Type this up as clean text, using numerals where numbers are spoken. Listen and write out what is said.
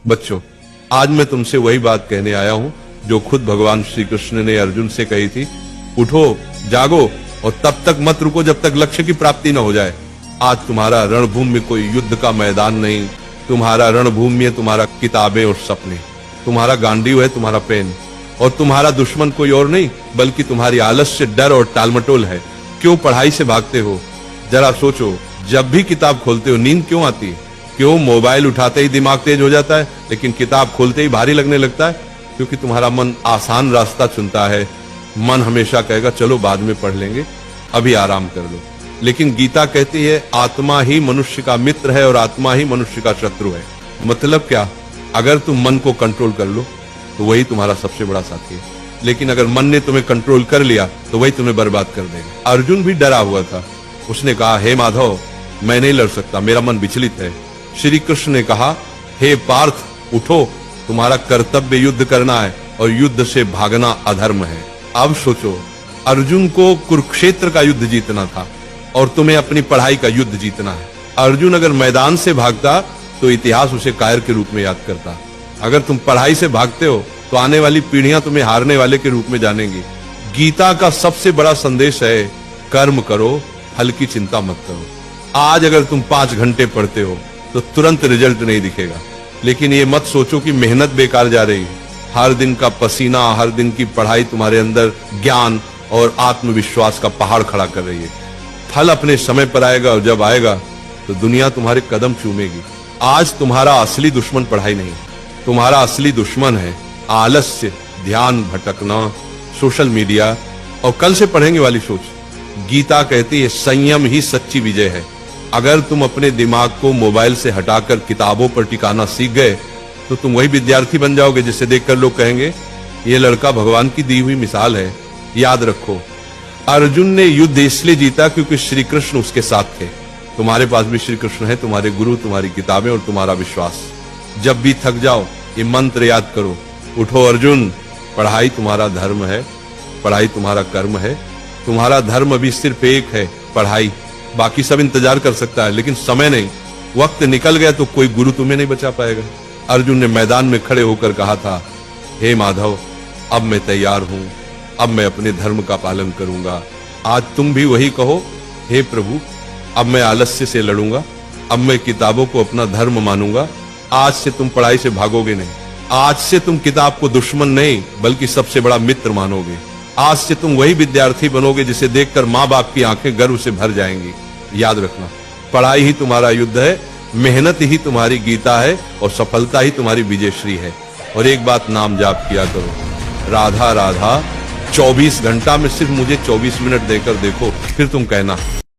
बच्चों, आज मैं तुमसे वही बात कहने आया हूं जो खुद भगवान श्री कृष्ण ने अर्जुन से कही थी। उठो, जागो और तब तक मत रुको जब तक लक्ष्य की प्राप्ति न हो जाए। आज तुम्हारा रणभूमि में कोई युद्ध का मैदान नहीं, तुम्हारा रणभूमि है तुम्हारा किताबें और सपने, तुम्हारा गांडीव है तुम्हारा पेन, और तुम्हारा दुश्मन कोई और नहीं बल्कि तुम्हारी आलस्य, डर और टालमटोल है। क्यों पढ़ाई से भागते हो? जरा सोचो, जब भी किताब खोलते हो नींद क्यों आती है? क्यों मोबाइल उठाते ही दिमाग तेज हो जाता है लेकिन किताब खोलते ही भारी लगने लगता है? क्योंकि तुम्हारा मन आसान रास्ता चुनता है। मन हमेशा कहेगा चलो बाद में पढ़ लेंगे, अभी आराम कर लो। लेकिन गीता कहती है आत्मा ही मनुष्य का मित्र है और आत्मा ही मनुष्य का शत्रु है। मतलब क्या? अगर तुम मन को कंट्रोल कर लो तो वही तुम्हारा सबसे बड़ा साथी है, लेकिन अगर मन ने तुम्हें कंट्रोल कर लिया तो वही तुम्हें बर्बाद कर देगा। अर्जुन भी डरा हुआ था। उसने कहा, हे माधव, मैं नहीं लड़ सकता, मेरा मन विचलित है। श्री कृष्ण ने कहा, हे पार्थ, उठो, तुम्हारा कर्तव्य युद्ध करना है और युद्ध से भागना अधर्म है। अब सोचो, अर्जुन को कुरुक्षेत्र का युद्ध जीतना था और तुम्हें अपनी पढ़ाई का युद्ध जीतना है। अर्जुन अगर मैदान से भागता तो इतिहास उसे कायर के रूप में याद करता। अगर तुम पढ़ाई से भागते हो तो आने वाली पीढ़ियां तुम्हें हारने वाले के रूप में जानेंगी। गीता का सबसे बड़ा संदेश है कर्म करो, फल की चिंता मत करो। आज अगर तुम 5 घंटे पढ़ते हो तो तुरंत रिजल्ट नहीं दिखेगा, लेकिन ये मत सोचो कि मेहनत बेकार जा रही है। हर दिन का पसीना, हर दिन की पढ़ाई तुम्हारे अंदर ज्ञान और आत्मविश्वास का पहाड़ खड़ा कर रही है। फल अपने समय पर आएगा और जब आएगा तो दुनिया तुम्हारे कदम चूमेगी। आज तुम्हारा असली दुश्मन पढ़ाई नहीं, तुम्हारा असली दुश्मन है आलस्य, ध्यान भटकना, सोशल मीडिया और कल से पढ़ेंगे वाली सोच। गीता कहती है संयम ही सच्ची विजय है। अगर तुम अपने दिमाग को मोबाइल से हटाकर किताबों पर टिकाना सीख गए तो तुम वही विद्यार्थी बन जाओगे जिसे देखकर लोग कहेंगे ये लड़का भगवान की दी हुई मिसाल है। याद रखो, अर्जुन ने युद्ध इसलिए जीता क्योंकि श्री कृष्ण उसके साथ थे। तुम्हारे पास भी श्री कृष्ण है, तुम्हारे गुरु, तुम्हारी किताबें और तुम्हारा विश्वास। जब भी थक जाओ ये मंत्र याद करो, उठो अर्जुन, पढ़ाई तुम्हारा धर्म है, पढ़ाई तुम्हारा कर्म है। तुम्हारा धर्म अभी सिर्फ एक है, पढ़ाई। बाकी सब इंतजार कर सकता है लेकिन समय नहीं। वक्त निकल गया तो कोई गुरु तुम्हें नहीं बचा पाएगा। अर्जुन ने मैदान में खड़े होकर कहा था, हे माधव, अब मैं तैयार हूं, अब मैं अपने धर्म का पालन करूंगा। आज तुम भी वही कहो, हे प्रभु, अब मैं आलस्य से लड़ूंगा, अब मैं किताबों को अपना धर्म मानूंगा। आज से तुम पढ़ाई से भागोगे नहीं, आज से तुम किताब को दुश्मन नहीं बल्कि सबसे बड़ा मित्र मानोगे। आज से तुम वही विद्यार्थी बनोगे जिसे देखकर माँ बाप की आंखें गर्व से भर जाएंगी। याद रखना, पढ़ाई ही तुम्हारा युद्ध है, मेहनत ही तुम्हारी गीता है और सफलता ही तुम्हारी विजयश्री है। और एक बात नाम जाप किया करो, राधा राधा। 24 घंटा में सिर्फ मुझे 24 मिनट देकर देखो, फिर तुम कहना